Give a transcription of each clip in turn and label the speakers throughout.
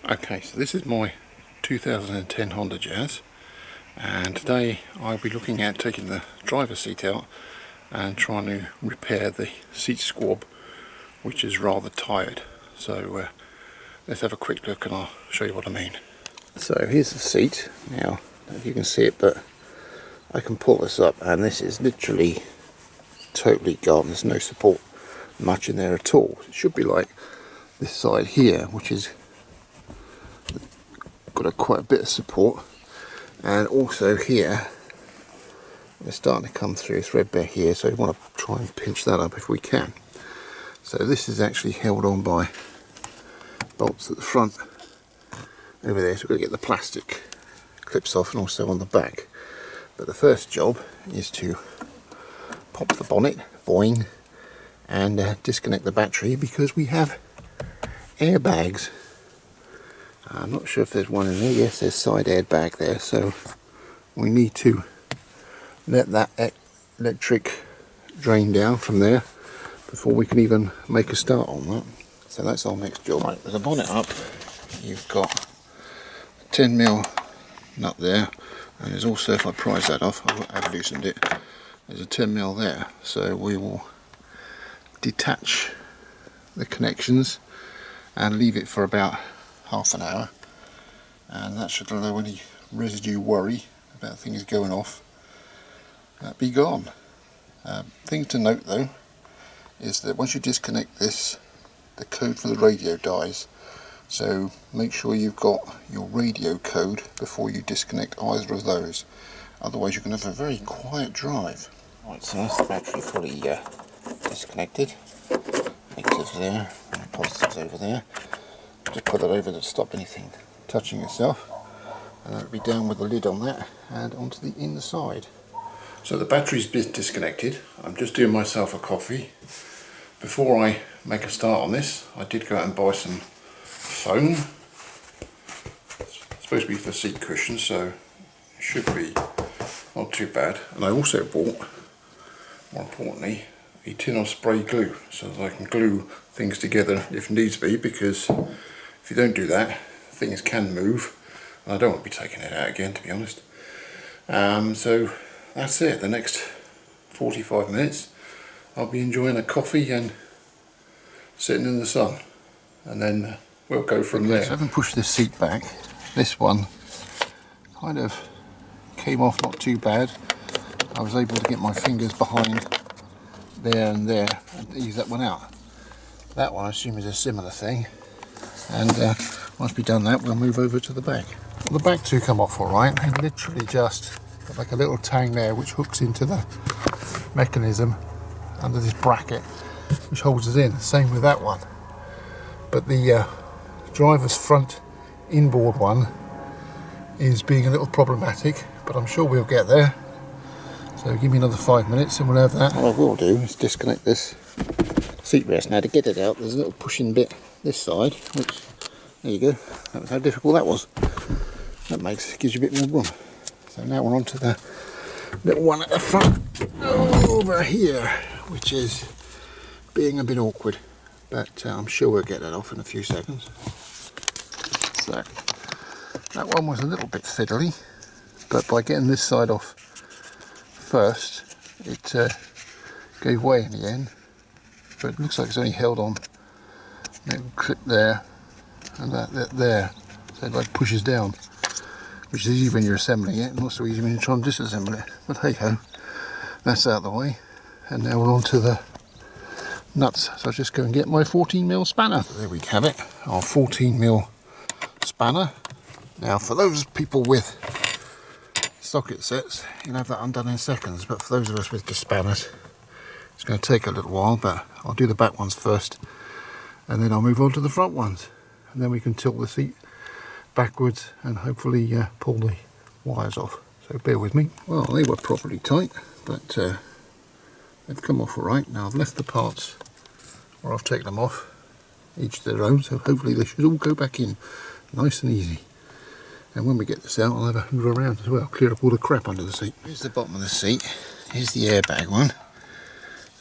Speaker 1: Okay, so this is my 2010 Honda Jazz, and today I'll be looking at taking the driver's seat out and trying to repair the seat squab, which is rather tired. So let's have a quick look and I'll show you what I mean. So here's the seat. Now, I don't know if you can see it, but I can pull this up and this is literally totally gone. There's no support much in there at all. It should be like this side here, which is got quite a bit of support, and also here they're starting to come through threadbare here, so we want to try and pinch that up if we can. So this is actually held on by bolts at the front over there, so we're going to get the plastic clips off and also on the back. But the first job is to pop the bonnet, boing, and disconnect the battery, because we have airbags. I'm not sure if there's one in there. Yes, there's side airbag there, so we need to let that electric drain down from there before we can even make a start on that. So that's our next job. Right, with the bonnet up, you've got a 10mm nut there, and there's also, if I prise that off, I've loosened it, there's a 10mm there. So we will detach the connections and leave it for about half an hour, and that should allow any residue worry about things going off be gone. Thing to note though is that once you disconnect this, the code for the radio dies, so make sure you've got your radio code before you disconnect either of those, otherwise you can have a very quiet drive. Right, so that's the battery fully disconnected. Negatives there, and positives over there. Just put it over to stop anything touching itself, and that'll be down with the lid on that and onto the inside. So the battery's been disconnected. I'm just doing myself a coffee. Before I make a start on this, I did go out and buy some foam. It's supposed to be for seat cushions, so it should be not too bad. And I also bought, more importantly, a tin of spray glue, so that I can glue things together if needs be, because if you don't do that, things can move, and I don't want to be taking it out again, to be honest. So that's it. The next 45 minutes I'll be enjoying a coffee and sitting in the sun, and then we'll go from there. So I haven't pushed this seat back. This one kind of came off not too bad. I was able to get my fingers behind there and there and ease that one out. That one I assume is a similar thing, and once we've done that, we'll move over to the back. Well, the back two come off alright. They literally just got like a little tang there which hooks into the mechanism under this bracket which holds it in. Same with that one, but the driver's front inboard one is being a little problematic, but I'm sure we'll get there. So give me another 5 minutes and we'll have that. What I will do is disconnect this seat rest. Now to get it out, there's a little pushing bit this side, which, there you go, that was how difficult that was. That gives you a bit more room. So now we're on to the little one at the front over here, which is being a bit awkward, but I'm sure we'll get that off in a few seconds. So that one was a little bit fiddly, but by getting this side off first, it gave way in the end. But it looks like it's only held on little clip there and that there, so it like pushes down, which is easy when you're assembling it, and not so easy when you're trying to disassemble it. But hey ho, that's out of the way, and now we're on to the nuts. So I'll just go and get my 14mm spanner. So there we have it, our 14mm spanner. Now for those people with socket sets, you'll have that undone in seconds, but for those of us with just spanners, it's going to take a little while. But I'll do the back ones first, and then I'll move on to the front ones, and then we can tilt the seat backwards and hopefully pull the wires off. So bear with me. Well, they were properly tight, but they've come off alright. Now I've left the parts, or I've taken them off, each their own, so hopefully they should all go back in nice and easy. And when we get this out, I'll have a hoover around as well, clear up all the crap under the seat. Here's the bottom of the seat. Here's the airbag one.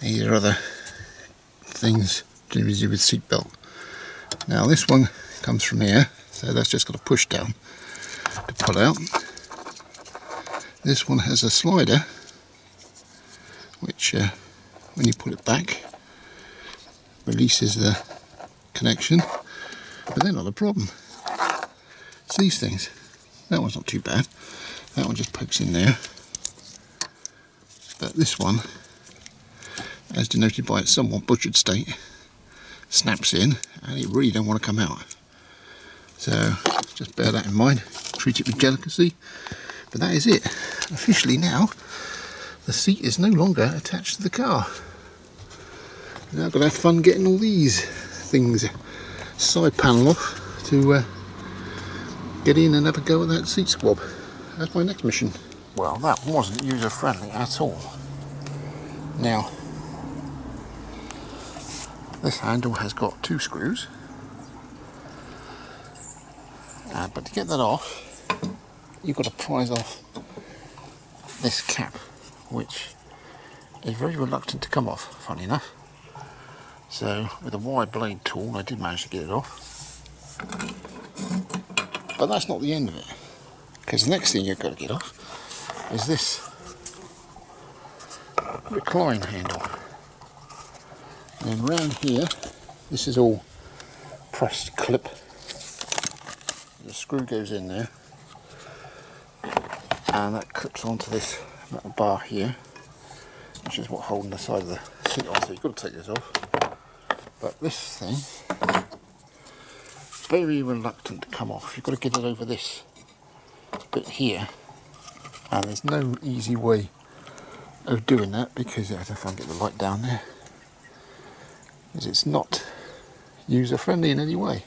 Speaker 1: These are other things to do with seat belt. Now this one comes from here, so that's just got a push down to pull out. This one has a slider which when you pull it back releases the connection, but they're not a problem. It's these things. That one's not too bad, that one just pokes in there, but this one, as denoted by its somewhat butchered state, snaps in and it really don't want to come out. So just bear that in mind, treat it with delicacy. But that is it. Officially now, the seat is no longer attached to the car. Now I've got to have fun getting all these things side panel off to get in and have a go at that seat squab. That's my next mission. Well, that wasn't user friendly at all. Now, this handle has got 2 screws, but to get that off, you've got to prise off this cap, which is very reluctant to come off, funny enough. So with a wide blade tool I did manage to get it off, but that's not the end of it, because the next thing you've got to get off is this recline handle. And round here, this is all pressed clip. The screw goes in there, and that clips onto this metal bar here, which is what's holding the side of the seat on. So you've got to take this off. But this thing, very reluctant to come off. You've got to get it over this bit here, and there's no easy way of doing that, because I don't know if I can get the light down there, because it's not user friendly in any way.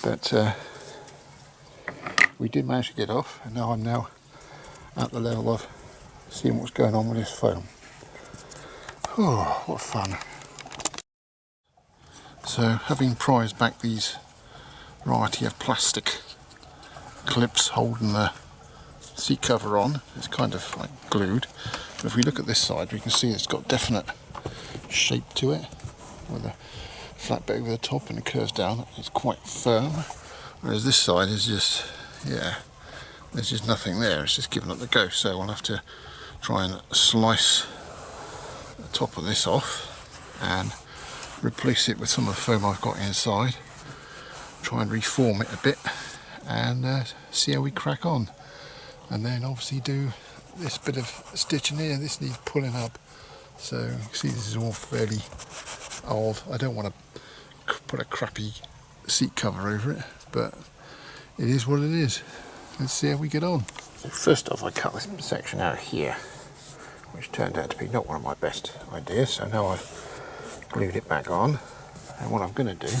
Speaker 1: But we did manage to get off, and now I'm at the level of seeing what's going on with this foam. Oh, what fun. So having prized back these variety of plastic clips holding the seat cover on, it's kind of like glued, but if we look at this side we can see it's got definite shape to it, with a flat bit over the top and it curves down. It's quite firm, whereas this side is just, yeah, there's just nothing there, it's just given up the ghost. So I'll have to try and slice the top of this off and replace it with some of the foam I've got inside, try and reform it a bit and see how we crack on. And then obviously do this bit of stitching here. This needs pulling up, so you can see this is all fairly old. I don't want to put a crappy seat cover over it, but it is what it is. Let's see how we get on. So first off, I cut this section out here, which turned out to be not one of my best ideas. So now I've glued it back on, and what I'm going to do,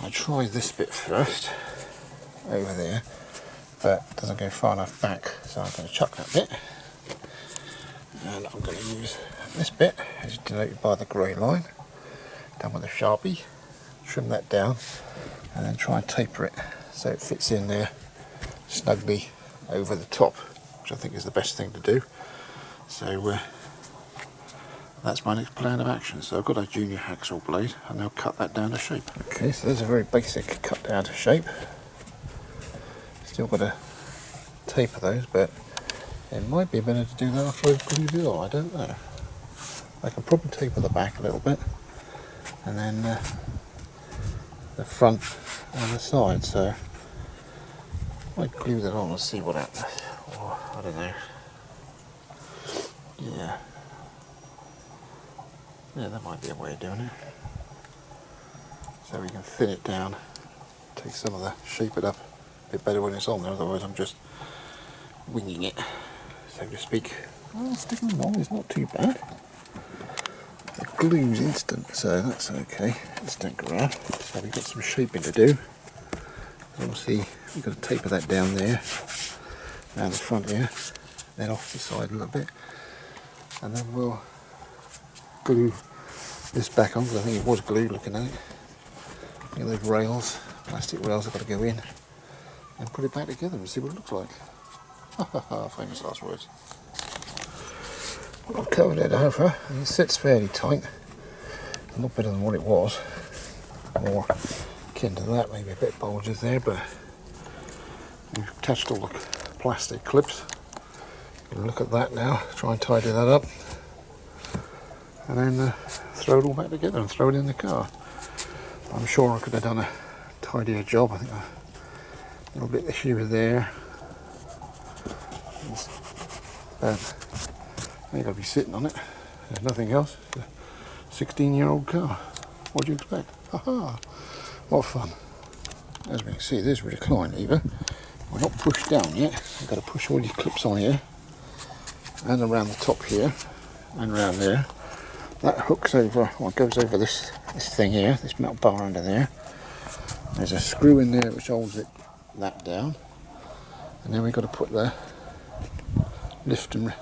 Speaker 1: I try this bit first over there, but it doesn't go far enough back, so I'm going to chuck that bit, and I'm going to use this bit as denoted by the grey line, done with a Sharpie, trim that down, and then try and taper it so it fits in there snugly over the top, which I think is the best thing to do. So that's my next plan of action. So I've got a junior hacksaw blade, and I'll cut that down to shape. Okay, so there's a very basic cut down to shape. Still got to taper those, but it might be better to do that after I've glued it on. I don't know. I can probably taper the back a little bit, and then the front and the side. So I might glue that on and see what happens. Or I don't know. Yeah, that might be a way of doing it. So we can thin it down, take some of the, shape it up a bit better when it's on there, otherwise I'm just winging it, so to speak. Well, sticking along is not too bad. The glue's instant, so that's okay. Instant grab. So we've got some shaping to do. Obviously we've got to taper that down there, down the front here, then off the side a little bit, and then we'll glue this back on, because I think it was glued looking at it. Get those rails, plastic rails have got to go in, and put it back together and see what it looks like. Ha ha ha, famous last words. I've covered it over, and it sits fairly tight. A lot better than what it was. More back into that, maybe a bit bulges there, but we've attached all the plastic clips. Look at that now, try and tidy that up, and then throw it all back together and throw it in the car. I'm sure I could have done a tidier job. I think a little bit issue there, but I think I'll be sitting on it. There's nothing else. It's a 16-year-old car. What do you expect? Haha! What fun! As we can see, this recline lever, we're not pushed down yet. I've got to push all these clips on here, and around the top here, and around there. That hooks over, well, it goes over this thing here, this metal bar under there. There's a screw in there which holds that down, and then we've got to put the lift and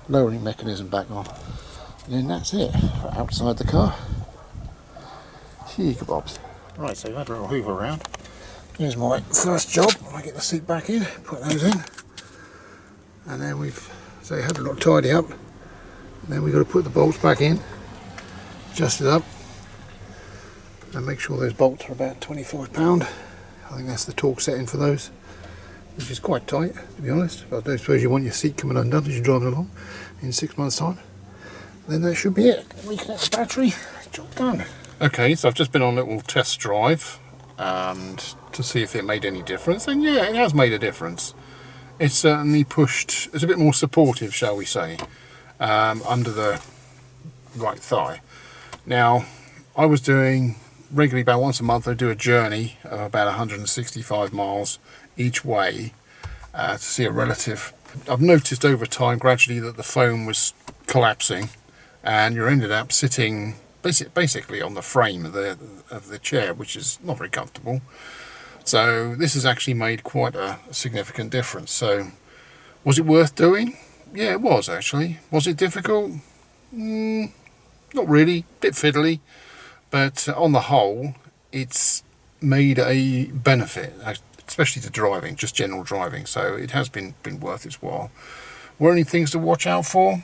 Speaker 1: lowering mechanism back on. And then that's it for outside the car. Gee kebabs. Right, so we've had a little hoover around. Here's my first job. I get the seat back in, put those in, and then we've had a little tidy up. And then we've got to put the bolts back in, adjust it up, and make sure those bolts are about £25. I think that's the torque setting for those, which is quite tight, to be honest. But I don't suppose you want your seat coming undone as you're driving along in 6 months' time. Then that should be it. Reconnect the battery, job done. Okay, so I've just been on a little test drive and to see if it made any difference, and yeah, it has made a difference. It's certainly pushed, it's a bit more supportive, shall we say, under the right thigh. Now, I was doing regularly about once a month. I do a journey of about 165 miles each way to see a relative. I've noticed over time gradually that the foam was collapsing, and you ended up sitting basically on the frame of the chair, which is not very comfortable. So this has actually made quite a significant difference. So was it worth doing? Yeah, it was actually. Was it difficult? Not really, bit fiddly, but on the whole it's made a benefit, especially to driving, just general driving. So it has been worth its while. Were any things to watch out for?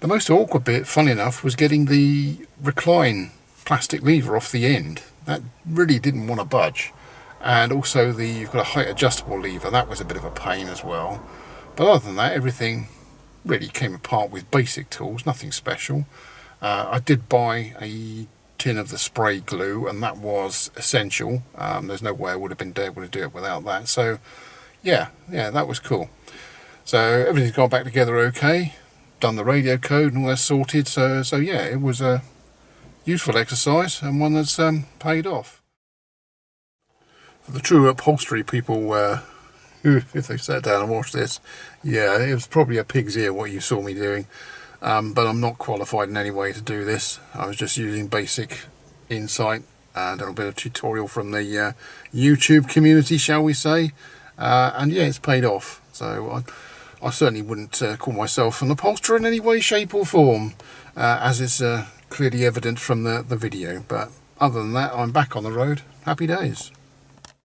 Speaker 1: The most awkward bit, funny enough, was getting the recline plastic lever off the end. That really didn't want to budge. And also you've got a height adjustable lever, that was a bit of a pain as well. But other than that, everything really came apart with basic tools, nothing special. I did buy a tin of the spray glue, and that was essential. There's no way I would have been able to do it without that. So yeah, that was cool. So everything's gone back together okay. Done the radio code and all that sorted. So yeah, it was a useful exercise and one that's paid off. For the true upholstery people who, if they sat down and watched this, yeah, it was probably a pig's ear what you saw me doing. But I'm not qualified in any way to do this. I was just using basic insight and a little bit of tutorial from the YouTube community, shall we say. And yeah, it's paid off. So I certainly wouldn't call myself an upholsterer in any way, shape or form, as is clearly evident from the video. But other than that, I'm back on the road. Happy days.